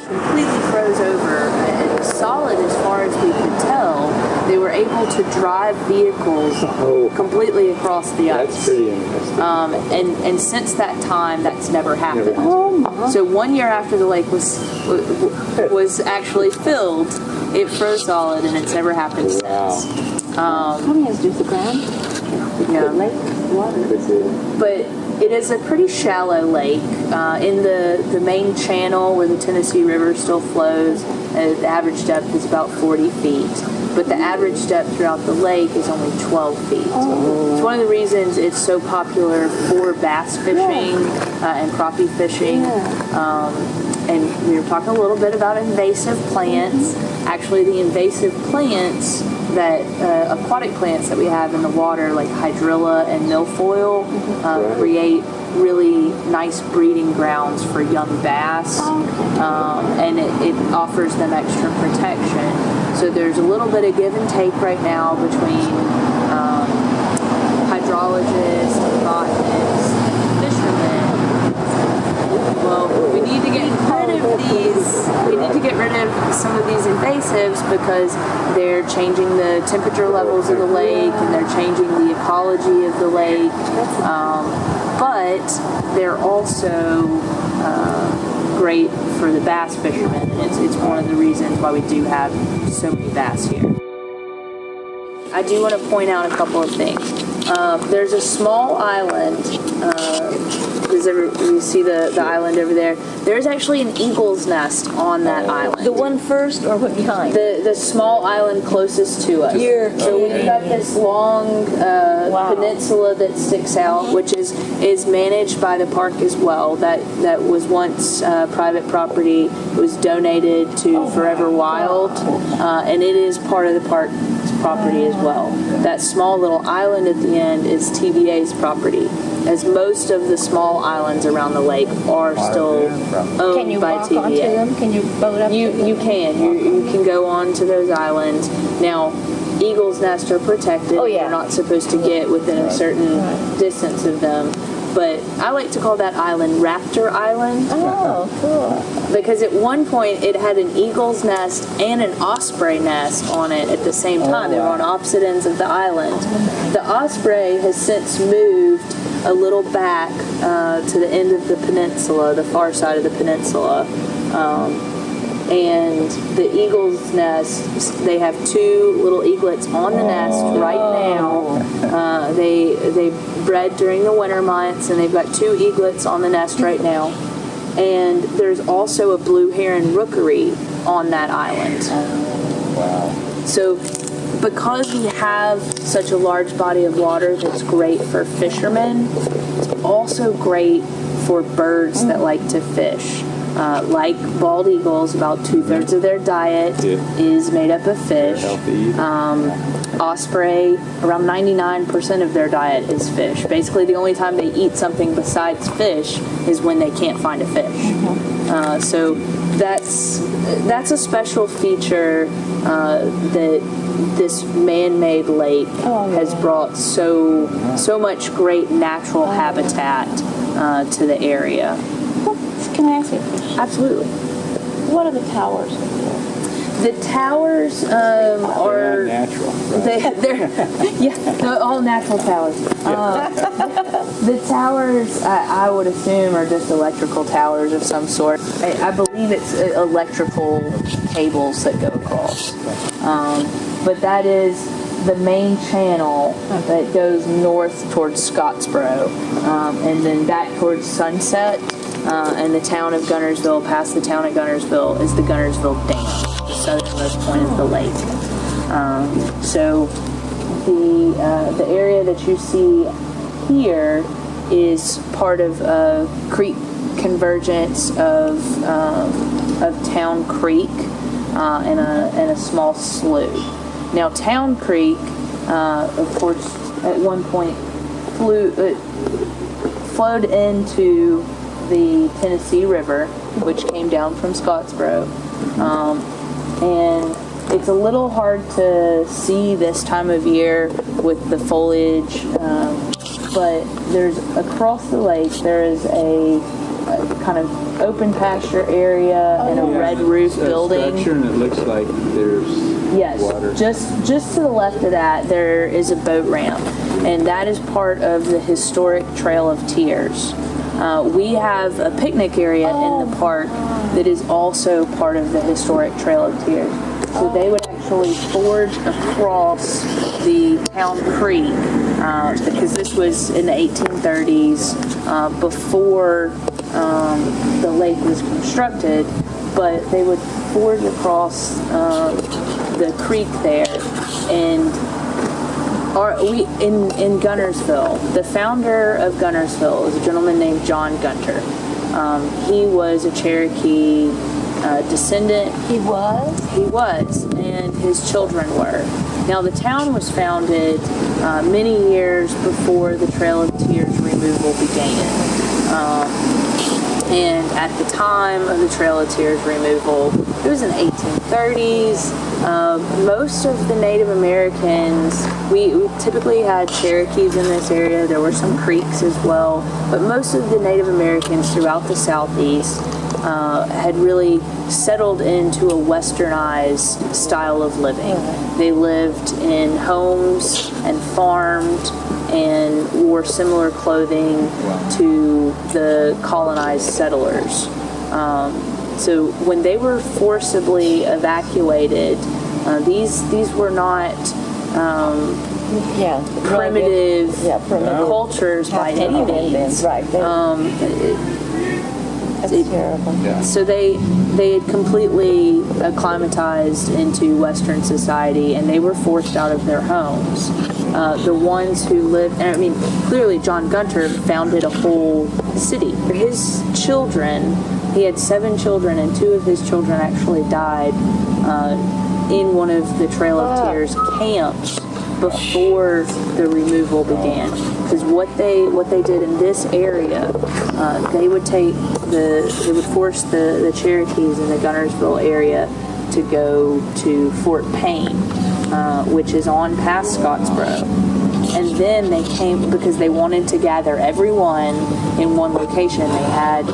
completely froze over and solid as far as we could tell. They were able to drive vehicles completely across the ice. That's pretty interesting. And since that time, that's never happened. Oh, So 1 year after the lake was actually filled, it froze solid, and it's never happened since. how many is just the ground? Yeah. Lake water. But it is a pretty shallow lake. In the main channel where the Tennessee River still flows, the average depth is about 40 feet. But the average depth throughout the lake is only 12 feet. It's one of the reasons it's so popular for bass fishing and crappie fishing. And we were talking a little bit about invasive plants. Actually, the invasive plants that aquatic plants that we have in the water, like hydrilla and milfoil, create really nice breeding grounds for young bass, and it offers them extra protection. So there's a little bit of give and take right now between hydrologists, botanists, and fishermen. Well, we need to get rid of these. We need to get rid of some of these invasives because they're changing the temperature levels of the lake and they're changing the ecology of the lake. But they're also great for the bass fishermen. It's one of the reasons why we do have so many bass here. I do want to point out a couple of things. There's a small island. You see the island over there? There's actually an eagle's nest on that island. The one first or what behind? The small island closest to us. Here. So we've got this long peninsula that sticks out, which is managed by the park as well. That was once private property. It was donated to Forever Wild, and it is part of the park's property as well. That small little island at the end is TVA's property, as most of the small islands around the lake are still owned Can you by walk TVA. onto them? Can you boat up? You can. You can go on to those islands. Now, eagle's nests are protected. Oh, yeah. You're not supposed to get within a certain distance of them. But I like to call that island Raptor Island. Oh, cool. Because at one point it had an eagle's nest and an osprey nest on it at the same time. They were on opposite ends of the island. The osprey has since moved a little back to the end of the peninsula, the far side of the peninsula. And the eagle's nest, they have two little eaglets on the nest right now. They bred during the winter months, and they've got two eaglets on the nest right now. And there's also a blue heron rookery on that island. So because we have such a large body of water that's great for fishermen, it's also great for birds that like to fish. Like bald eagles, about 2/3 of their diet is made up of fish. Osprey, around 99% of their diet is fish. Basically, the only time they eat something besides fish is when they can't find a fish. So that's a special feature that this man-made lake has brought so much great natural habitat to the area. Can I ask you a question? Absolutely. What are the towers? The towers are natural. Right? They're all natural towers. The towers, I would assume, are just electrical towers of some sort. I believe it's electrical cables that go across. But that is the main channel that goes north towards Scottsboro, and then back towards Sunset. And the town of Guntersville, past the town of Guntersville, is the Guntersville Dam, the southernmost point of the lake. So the area that you see here is part of a creek convergence of Town Creek and a small slough. Now, Town Creek, of course, at one point flowed into the Tennessee River, which came down from Scottsboro, and it's a little hard to see this time of year with the foliage, but there's across the lake there is a kind of open pasture area and a red roof It's a building. structure, and it looks like there's Yes, water. just to the left of that, there is a boat ramp, and that is part of the historic Trail of Tears. We have a picnic area in the park that is also part of the historic Trail of Tears. So they would actually forge across the town creek because this was in the 1830s before the lake was constructed, but they would forge across the creek there, and in Guntersville. The founder of Guntersville is a gentleman named John Gunter. He was a Cherokee descendant. He was? He was, and his children were. Now, the town was founded many years before the Trail of Tears removal began. And at the time of the Trail of Tears removal, it was in the 1830s. Most of the Native Americans, we typically had Cherokees in this area. There were some Creeks as well, but most of the Native Americans throughout the Southeast had really settled into a westernized style of living. They lived in homes and farmed and wore similar clothing to the colonized settlers. So when they were forcibly evacuated, these were not primitive cultures by any means. Right. That's terrible. Yeah. So they had completely acclimatized into Western society, and they were forced out of their homes. The ones who lived, and I mean, clearly John Gunter founded a whole city. His children, he had 7 children, and 2 of his children actually died in one of the Trail of Tears camps before the removal began. Because what they did in this area, they would force the Cherokees in the Guntersville area to go to Fort Payne, which is on past Scottsboro. And then they came because they wanted to gather everyone in one location. They had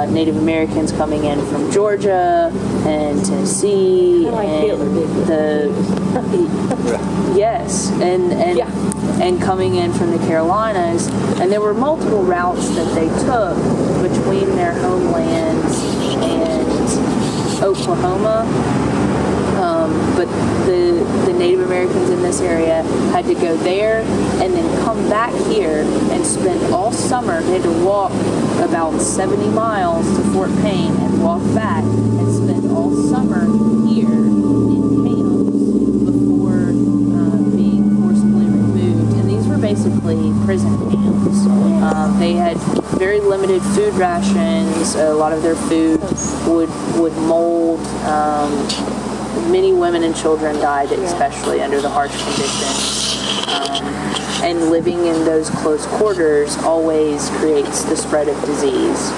Native Americans coming in from Georgia and Tennessee and coming in from the Carolinas. And there were multiple routes that they took between their homelands and Oklahoma. But the Native Americans in this area had to go there and then come back here and spend all summer. They had to walk about 70 miles to Fort Payne and walk back and spend all summer here in camps before being forcibly removed. And these were basically prison camps. They had very limited food rations. A lot of their food would mold. Many women and children died, especially under the harsh conditions. And living in those close quarters always creates the spread of disease.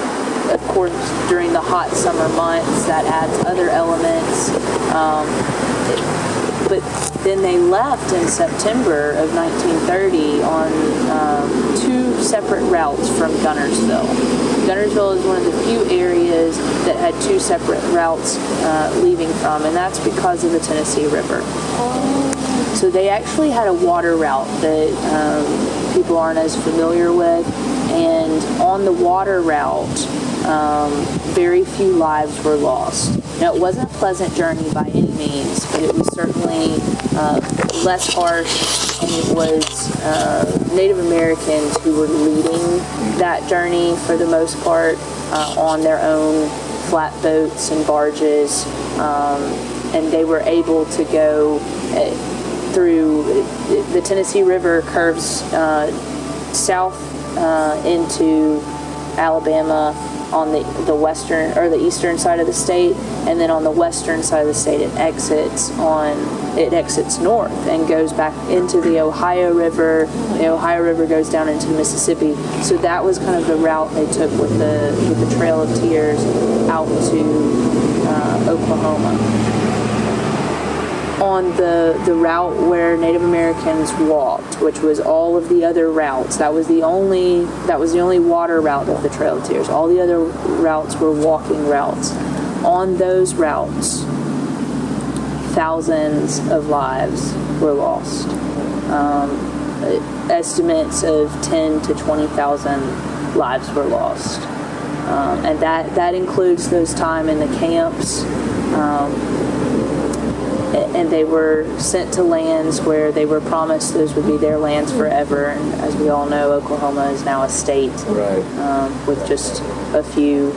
Of course, during the hot summer months, that adds other elements. But then they left in September of 1930 on 2 separate routes from Guntersville. Guntersville is one of the few areas that had 2 separate routes leaving from, and that's because of the Tennessee River. So they actually had a water route that people aren't as familiar with, and on the water route, very few lives were lost. Now, it wasn't a pleasant journey by any means, but it was certainly less harsh, and it was Native Americans who were leading that journey for the most part on their own flatboats and barges, and they were able to go through the Tennessee River curves south into Alabama on the western or the eastern side of the state, and then on the western side of the state it exits north and goes back into the Ohio River. The Ohio River goes down into Mississippi. So that was kind of the route they took with the Trail of Tears out to Oklahoma. on the route where Native Americans walked, which was all of the other routes. That was the only water route of the Trail of Tears. All the other routes were walking routes. On those routes, thousands of lives were lost. Estimates of 10 to 20,000 lives were lost. And that includes those time in the camps. And they were sent to lands where they were promised those would be their lands forever. And as we all know, Oklahoma is now a state, with just a few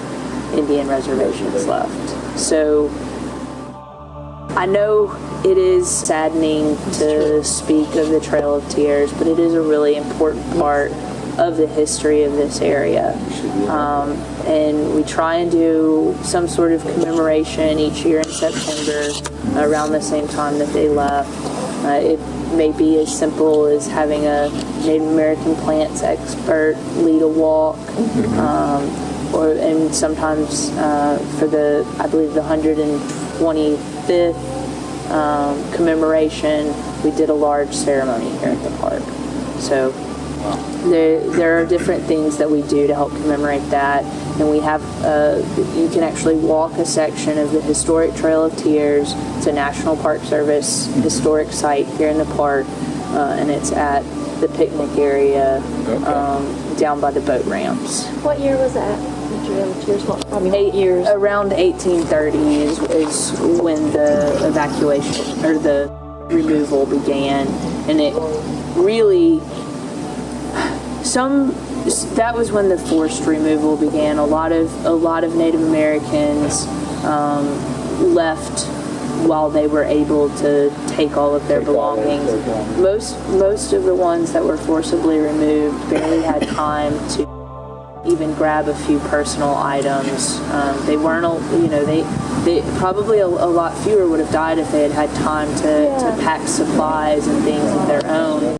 Indian reservations left. So I know it is saddening to speak of the Trail of Tears, but it is a really important part of the history of this area. And we try and do some sort of commemoration each year in September around the same time that they left. It may be as simple as having a Native American plants expert lead a walk, and sometimes for I believe the 125th commemoration, we did a large ceremony here at the park. So there are different things that we do to help commemorate that, and we have you can actually walk a section of the historic Trail of Tears. It's a National Park Service historic site here in the park, and it's at the picnic area down by the boat ramps. What year was that? The Trail of Tears? What, I mean, 8 years. Around 1830 is when the evacuation or the removal began, and it really that was when the forced removal began. A lot of Native Americans left while they were able to take all of their belongings. Most of the ones that were forcibly removed barely had time to even grab a few personal items. They weren't, they probably a lot fewer would have died if they had had time to pack supplies and things of their own.